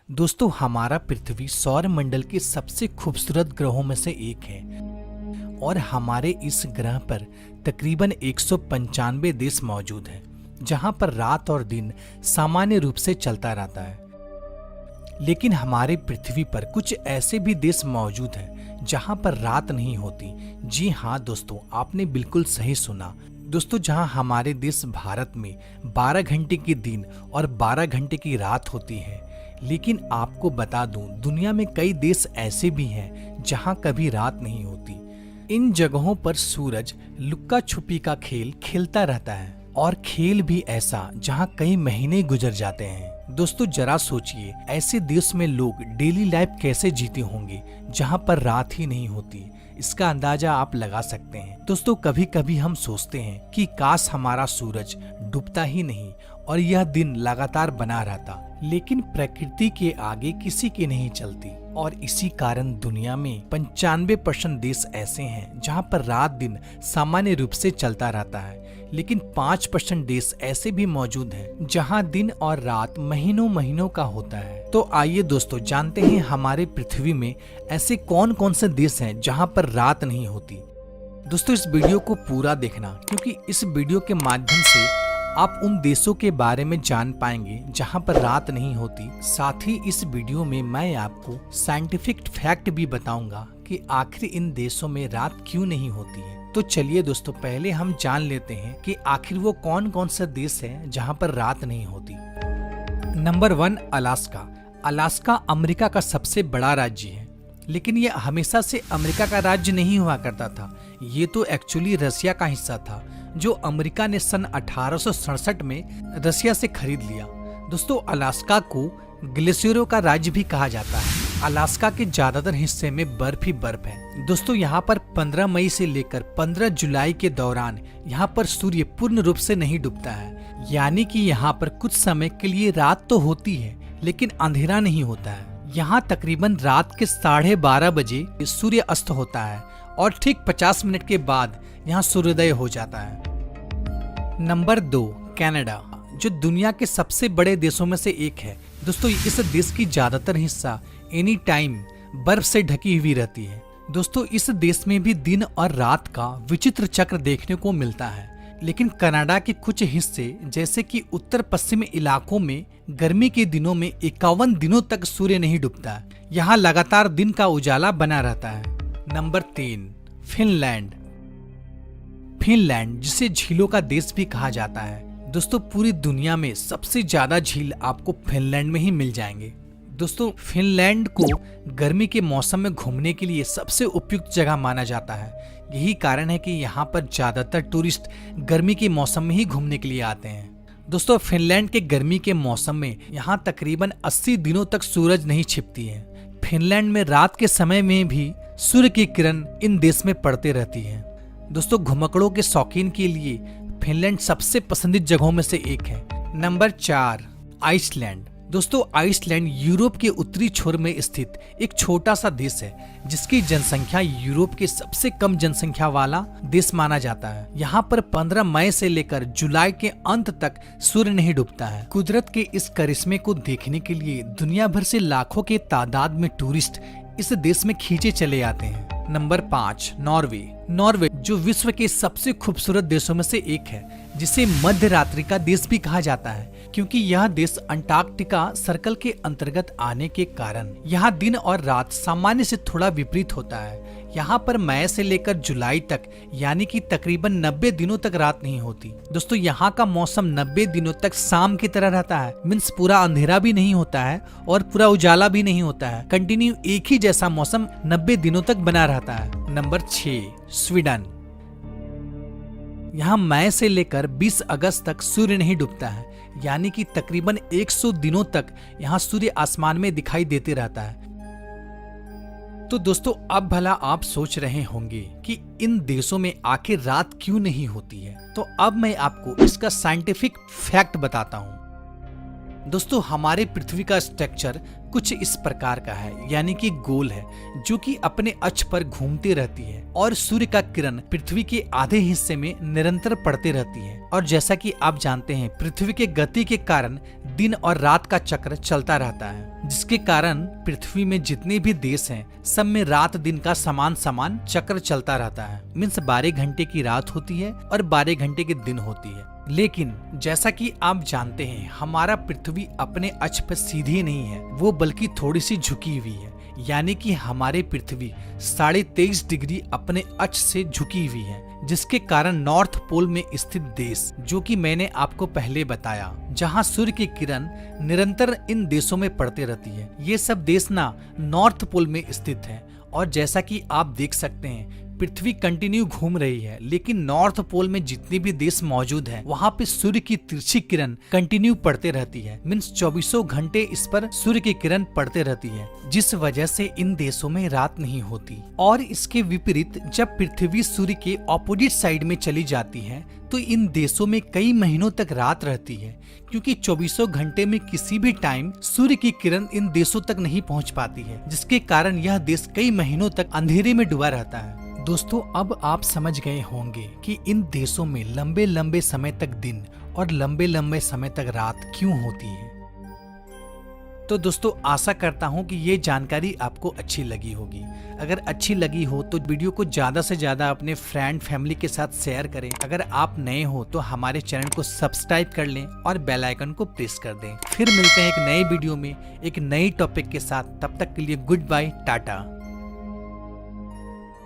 दोस्तों, हमारा पृथ्वी सौर मंडल के सबसे खूबसूरत ग्रहों में से एक है और हमारे इस ग्रह पर तकरीबन 195 देश मौजूद हैं, जहां पर रात और दिन सामान्य रूप से चलता रहता है। लेकिन हमारे पृथ्वी पर कुछ ऐसे भी देश मौजूद हैं जहां पर रात नहीं होती। जी हाँ दोस्तों, आपने बिल्कुल सही सुना। दोस्तों, जहां हमारे देश भारत में 12 घंटे की दिन और 12 घंटे की रात होती है, लेकिन आपको बता दूं, दुनिया में कई देश ऐसे भी हैं जहां कभी रात नहीं होती। इन जगहों पर सूरज लुक्का छुपी का खेल खेलता रहता है और खेल भी ऐसा जहां कई महीने गुजर जाते हैं। दोस्तों, जरा सोचिए, ऐसे देश में लोग डेली लाइफ कैसे जीते होंगे जहां पर रात ही नहीं होती। इसका अंदाजा आप लगा सकते हैं। दोस्तों, कभी कभी हम सोचते हैं कि काश हमारा सूरज डूबता ही नहीं और यह दिन लगातार बना रहता, लेकिन प्रकृति के आगे किसी की नहीं चलती और इसी कारण दुनिया में 95% देश ऐसे हैं जहां पर रात दिन सामान्य रूप से चलता रहता है, लेकिन 5% देश ऐसे भी मौजूद हैं जहां दिन और रात महीनों महीनों का होता है। तो आइए दोस्तों, जानते हैं हमारे पृथ्वी में ऐसे कौन कौन से देश हैं जहां पर रात नहीं होती। दोस्तों, इस वीडियो को पूरा देखना, क्योंकि इस वीडियो के माध्यम से आप उन देशों के बारे में जान पाएंगे जहां पर रात नहीं होती। साथ ही इस वीडियो में मैं आपको साइंटिफिक फैक्ट भी बताऊंगा कि आखिर इन देशों में रात क्यों नहीं होती है। तो चलिए दोस्तों, पहले हम जान लेते हैं कि आखिर वो कौन कौन से देश हैं जहां पर रात नहीं होती। Number 1, Alaska. अलास्का अमेरिका का सबसे बड़ा राज्य है, लेकिन यह हमेशा से अमेरिका का राज्य नहीं हुआ करता था। ये तो एक्चुअली रसिया का हिस्सा था, जो अमेरिका ने सन 1867 में रसिया से खरीद लिया। दोस्तों, अलास्का को ग्लेशियरों का राज्य भी कहा जाता है। अलास्का के ज्यादातर हिस्से में बर्फ ही बर्फ है। दोस्तों, यहाँ पर 15 मई से लेकर 15 जुलाई के दौरान यहाँ पर सूर्य पूर्ण रूप से नहीं डूबता है, यानी कि यहाँ पर कुछ समय के लिए रात तो होती है लेकिन अंधेरा नहीं होता है। यहाँ तकरीबन रात के 12:30 बजे सूर्य अस्त होता है और ठीक 50 मिनट के बाद यहाँ सूर्योदय हो जाता है। नंबर 2, कनाडा, जो दुनिया के सबसे बड़े देशों में से एक है। दोस्तों, इस देश की ज्यादातर हिस्सा एनी टाइम बर्फ से ढकी हुई रहती है। दोस्तों, इस देश में भी दिन और रात का विचित्र चक्र देखने को मिलता है, लेकिन कनाडा के कुछ हिस्से जैसे कि उत्तर पश्चिम इलाकों में गर्मी के दिनों में 51 दिनों तक सूर्य नहीं डूबता। यहाँ लगातार दिन का उजाला बना रहता है। Number 3, Finland. फिनलैंड, जिसे झीलों का देश भी कहा जाता है। दोस्तों, पूरी दुनिया में सबसे ज्यादा झील आपको फिनलैंड में ही मिल जाएंगे। दोस्तों, फिनलैंड को गर्मी के मौसम में घूमने के लिए सबसे उपयुक्त जगह माना जाता है। यही कारण है कि यहाँ पर ज्यादातर टूरिस्ट गर्मी के मौसम में ही घूमने के लिए आते हैं। दोस्तों, फिनलैंड के गर्मी के मौसम में यहाँ तकरीबन 80 दिनों तक सूरज नहीं छिपती है। फिनलैंड में रात के समय में भी सूर्य की किरण इन देश में पड़ते रहती है। दोस्तों, घुमक्कड़ों के शौकीन के लिए फिनलैंड सबसे पसंदीदा जगहों में से एक है। Number 4, Iceland. दोस्तों, आइसलैंड यूरोप के उत्तरी छोर में स्थित एक छोटा सा देश है, जिसकी जनसंख्या यूरोप के सबसे कम जनसंख्या वाला देश माना जाता है। यहाँ पर 15 मई से लेकर जुलाई के अंत तक सूर्य नहीं डूबता है। कुदरत के इस करिश्मे को देखने के लिए दुनिया भर से लाखों के तादाद में टूरिस्ट इस देश में खींचे चले आते हैं। Number 5, Norway. नॉर्वे, जो विश्व के सबसे खूबसूरत देशों में से एक है, जिसे मध्य रात्रि का देश भी कहा जाता है, क्योंकि यह देश अंटार्कटिका सर्कल के अंतर्गत आने के कारण यहाँ दिन और रात सामान्य से थोड़ा विपरीत होता है। यहाँ पर मई से लेकर जुलाई तक, यानी कि तकरीबन 90 दिनों तक रात नहीं होती। दोस्तों, यहाँ का मौसम 90 दिनों तक शाम की तरह रहता है। मीन्स पूरा अंधेरा भी नहीं होता है और पूरा उजाला भी नहीं होता है। कंटिन्यू एक ही जैसा मौसम 90 दिनों तक बना रहता है। Number 6, Sweden. यहाँ मई से लेकर 20 अगस्त तक सूर्य नहीं डूबता है, यानी कि तकरीबन 100 दिनों तक यहाँ सूर्य आसमान में दिखाई देते रहता है। तो दोस्तों, अब भला आप सोच रहे होंगे कि इन देशों में आखिर रात क्यों नहीं होती है। तो अब मैं आपको इसका साइंटिफिक फैक्ट बताता हूँ। दोस्तों, हमारे पृथ्वी का स्ट्रक्चर कुछ इस प्रकार का है, यानी कि गोल है, जो कि अपने अक्ष पर घूमती रहती है और सूर्य का किरण पृथ्वी के आधे हिस्से में निरंतर पड़ती रहती है। और जैसा कि आप जानते हैं, पृथ्वी के गति के कारण दिन और रात का चक्र चलता रहता है, जिसके कारण पृथ्वी में जितने भी देश हैं, सब में रात दिन का समान समान चक्र चलता रहता है। मीन्स 12 घंटे की रात होती है और 12 घंटे की दिन होती है। लेकिन जैसा कि आप जानते हैं, हमारा पृथ्वी अपने अक्ष पर सीधी नहीं है, वो बल्कि थोड़ी सी झुकी हुई है, यानी कि हमारे पृथ्वी 23.5 डिग्री अपने अक्ष से झुकी हुई है, जिसके कारण नॉर्थ पोल में स्थित देश, जो कि मैंने आपको पहले बताया, जहां सूर्य की किरण निरंतर इन देशों में पड़ती रहती है, ये सब देश ना नॉर्थ पोल में स्थित है। और जैसा कि आप देख सकते हैं, पृथ्वी कंटिन्यू घूम रही है, लेकिन नॉर्थ पोल में जितने भी देश मौजूद हैं, वहाँ पे सूर्य की तिरछी किरण कंटिन्यू पड़ते रहती है। मीन्स 24 घंटे इस पर सूर्य की किरण पड़ते रहती है, जिस वजह से इन देशों में रात नहीं होती। और इसके विपरीत जब पृथ्वी सूर्य के ऑपोजिट साइड में चली जाती है, तो इन देशों में कई महीनों तक रात रहती है, क्योंकि 24 घंटे में किसी भी टाइम सूर्य की किरण इन देशों तक नहीं पहुंच पाती है, जिसके कारण यह देश कई महीनों तक अंधेरे में डूबा रहता है। दोस्तों, अब आप समझ गए होंगे कि इन देशों में लंबे लंबे समय तक दिन और लंबे लंबे समय तक रात क्यों होती है। तो दोस्तों, आशा करता हूं कि ये जानकारी आपको अच्छी लगी होगी। अगर अच्छी लगी हो तो वीडियो को ज्यादा से ज्यादा अपने फ्रेंड फैमिली के साथ शेयर करें। अगर आप नए हो तो हमारे चैनल को सब्सक्राइब कर लें और बेल आइकन को प्रेस कर दें। फिर मिलते हैं एक नए वीडियो में एक नई टॉपिक के साथ। तब तक के लिए गुड बाय, टाटा।